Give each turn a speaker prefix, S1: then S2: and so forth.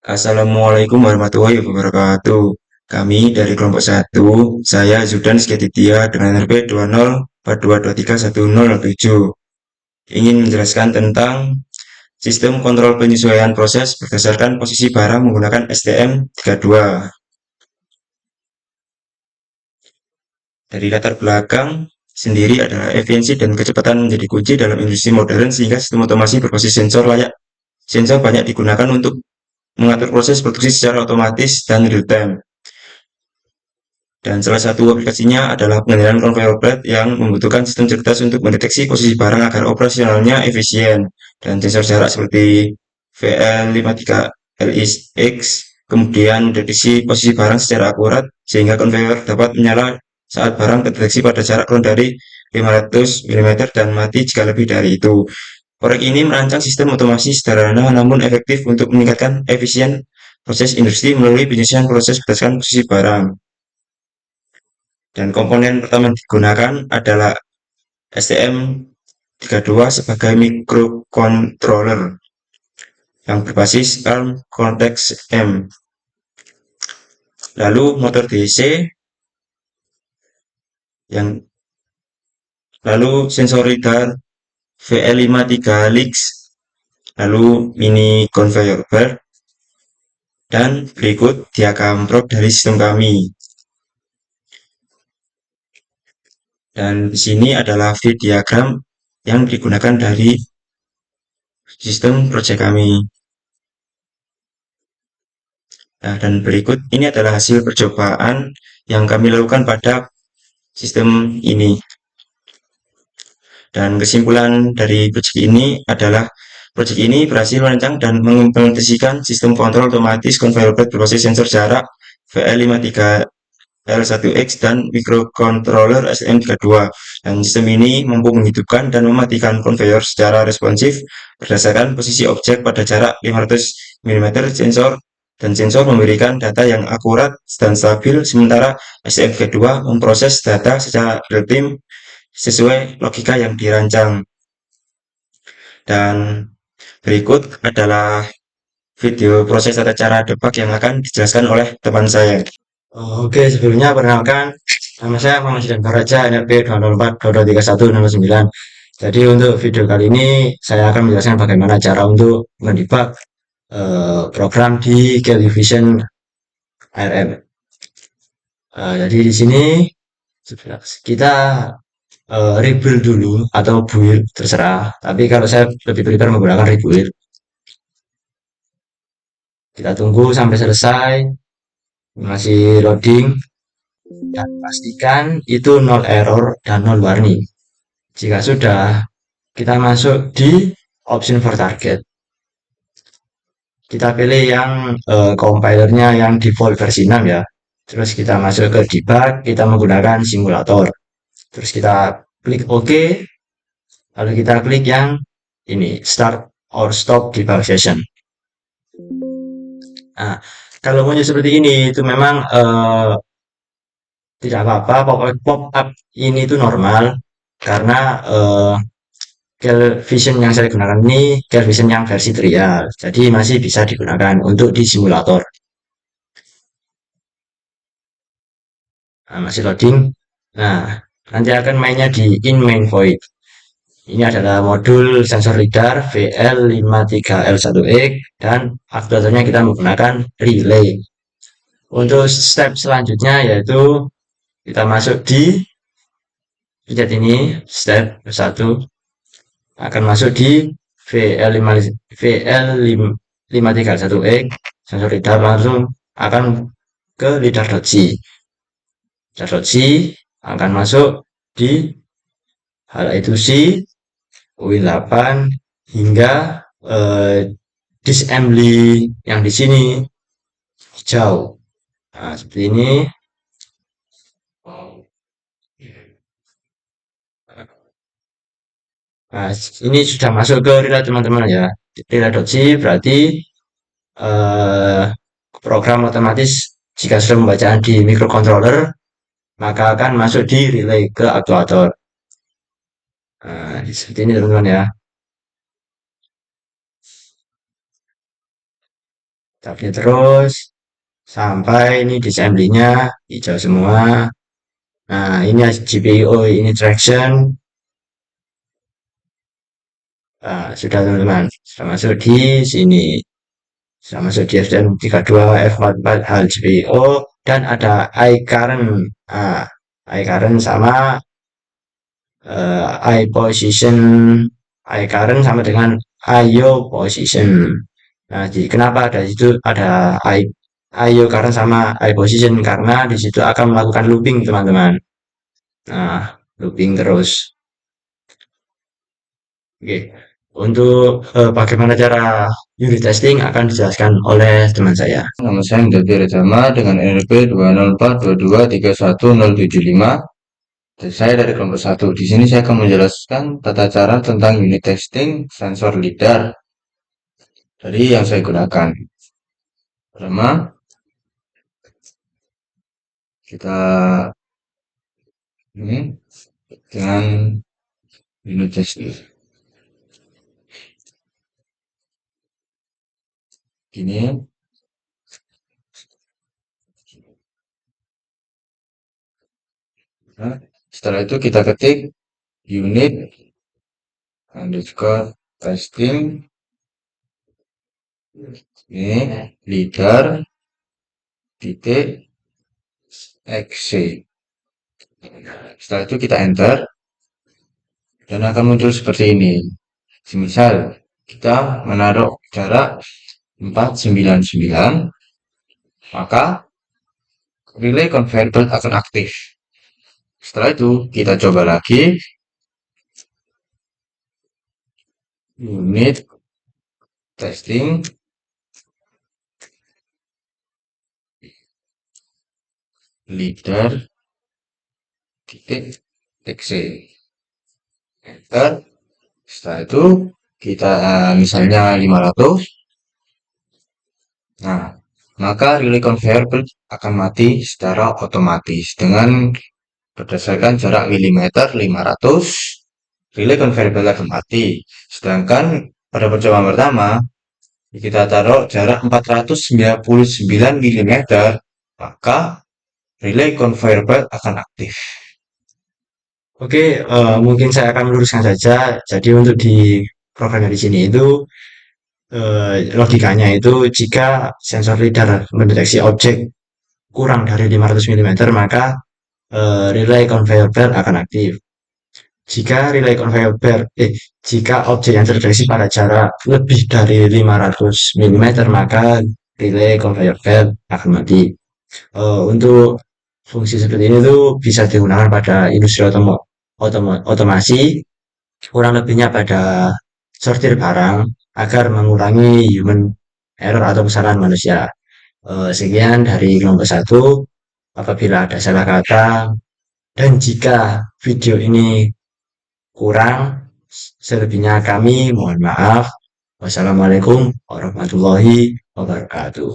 S1: Assalamualaikum warahmatullahi wabarakatuh. Kami dari kelompok satu, saya Zudan Sketitya dengan RP 2042231007, ingin menjelaskan tentang sistem kontrol penyesuaian proses berdasarkan posisi barang menggunakan STM32. Dari latar belakang sendiri adalah efisiensi dan kecepatan menjadi kunci dalam industri modern sehingga sistem otomasi berbasis sensor layak. Sensor banyak digunakan untuk mengatur proses produksi secara otomatis dan real time. Dan salah satu aplikasinya adalah pengendalian conveyor belt yang membutuhkan sistem cerdas untuk mendeteksi posisi barang agar operasionalnya efisien. Dan sensor jarak seperti VL53LX kemudian mendeteksi posisi barang secara akurat sehingga conveyor dapat menyala saat barang terdeteksi pada jarak kurang dari 500 mm dan mati jika lebih dari itu. Proyek ini merancang sistem otomasi sederhana namun efektif untuk meningkatkan efisien proses industri melalui penyelesaian proses berdasarkan posisi barang. Dan komponen pertama yang digunakan adalah STM32 sebagai microcontroller yang berbasis ARM Cortex-M. Lalu motor DC, yang lalu sensor radar VL53LX, lalu mini conveyor belt, dan berikut diagram prop dari sistem kami. Dan di sini adalah V diagram yang digunakan dari sistem proyek kami. Nah, dan berikut ini adalah hasil percobaan yang kami lakukan pada sistem ini. Dan kesimpulan dari proyek ini adalah proyek ini berhasil merancang dan mengimplementasikan sistem kontrol otomatis conveyor belt berbasis sensor jarak VL53L1X dan microcontroller STM32. Dan sistem ini mampu menghidupkan dan mematikan conveyor secara responsif berdasarkan posisi objek pada jarak 500 mm dan sensor memberikan data yang akurat dan stabil, sementara STM32 memproses data secara real-time sesuai logika yang dirancang. Dan berikut adalah video proses tata cara debug yang akan dijelaskan oleh teman saya. Oke, sebelumnya perkenalkan, nama saya Muhammad Zidan Baraja, NRP 204-2231-09. Jadi untuk video kali ini saya akan menjelaskan bagaimana cara untuk mendebug program di Television ARM. Jadi di sini kita rebuild dulu atau build terserah. Tapi kalau saya lebih prefer menggunakan rebuild. Kita tunggu sampai selesai, masih loading, dan pastikan itu nol error dan nol warning. Jika sudah, kita masuk di option for target. Kita pilih yang compilernya yang default versi 6 ya. Terus kita masuk ke debug, kita menggunakan simulator. Terus kita klik OK, lalu kita klik yang ini, start or stop debug session. Nah, kalau muncul seperti ini, itu memang tidak apa-apa, pop-up ini itu normal, karena Kelvision yang saya gunakan ini Kelvision yang versi trial, jadi masih bisa digunakan untuk di simulator. Nah, masih loading. Nah, nanti akan mainnya di in main void. Ini adalah modul sensor lidar VL53L1X dan aktuatornya kita menggunakan relay. Untuk step selanjutnya yaitu kita masuk di pencet ini, step 1 akan masuk di VL53L1X, sensor lidar langsung akan ke lidar.c. Lidar.c akan masuk di hal itu C, UI8 hingga disassembly yang di sini hijau. Nah, seperti ini. Nah, ini sudah masuk ke relay teman-teman ya. Relay.c berarti program otomatis jika sudah pembacaan di microcontroller maka akan masuk di relay ke aktuator. Nah, seperti ini teman-teman ya. tapi terus sampai ini di assembly-nya hijau semua. Nah, ini GPIO ini traction. Nah, sudah teman-teman, sudah masuk di sini. Sudah masuk di FDM32 F44 hal GPIO dan ada iCurrent. Nah, iCurrent sama iPosition. iCurrent sama dengan IO position. Nah, kenapa ada itu ada IO current sama iPosition karena di situ akan melakukan looping teman-teman. Nah, looping terus. Oke. Untuk bagaimana cara unit testing akan dijelaskan oleh teman saya. Nama saya Mendati Rejama dengan NRP 20422313075. Dan saya dari kelompok 1. Di sini saya akan menjelaskan tata cara tentang unit testing sensor LiDAR dari yang saya gunakan. Pertama, kita ini dengan unit testing. Ini nah, setelah itu kita ketik unit underscore testing ini LiDAR titik exe. Setelah itu kita enter dan akan muncul seperti ini. Semisal kita menaruh jarak 499, maka relay converter akan aktif. Setelah itu kita coba lagi unit testing LiDAR titik exe. Enter. Setelah itu kita misalnya 500. Nah, maka relay conveyor belt akan mati secara otomatis dengan berdasarkan jarak milimeter 500. Relay conveyor belt akan mati. Sedangkan pada percobaan pertama kita taruh jarak 499 milimeter, maka relay conveyor belt akan aktif. Oke, mungkin saya akan meluruskan saja. Jadi untuk di programnya di sini itu logikanya itu jika sensor lidar mendeteksi objek kurang dari 500 mm, maka relay conveyor belt akan aktif. Jika relay conveyor belt, jika objek yang terdeteksi pada jarak lebih dari 500 mm, maka relay conveyor belt akan mati. Untuk fungsi seperti ini tuh bisa digunakan pada industri otomasi, kurang lebihnya pada sortir barang agar mengurangi human error atau kesalahan manusia. Sekian dari kelompok 1. Apabila ada salah kata dan jika video ini kurang, selebihnya kami mohon maaf. Wassalamualaikum warahmatullahi wabarakatuh.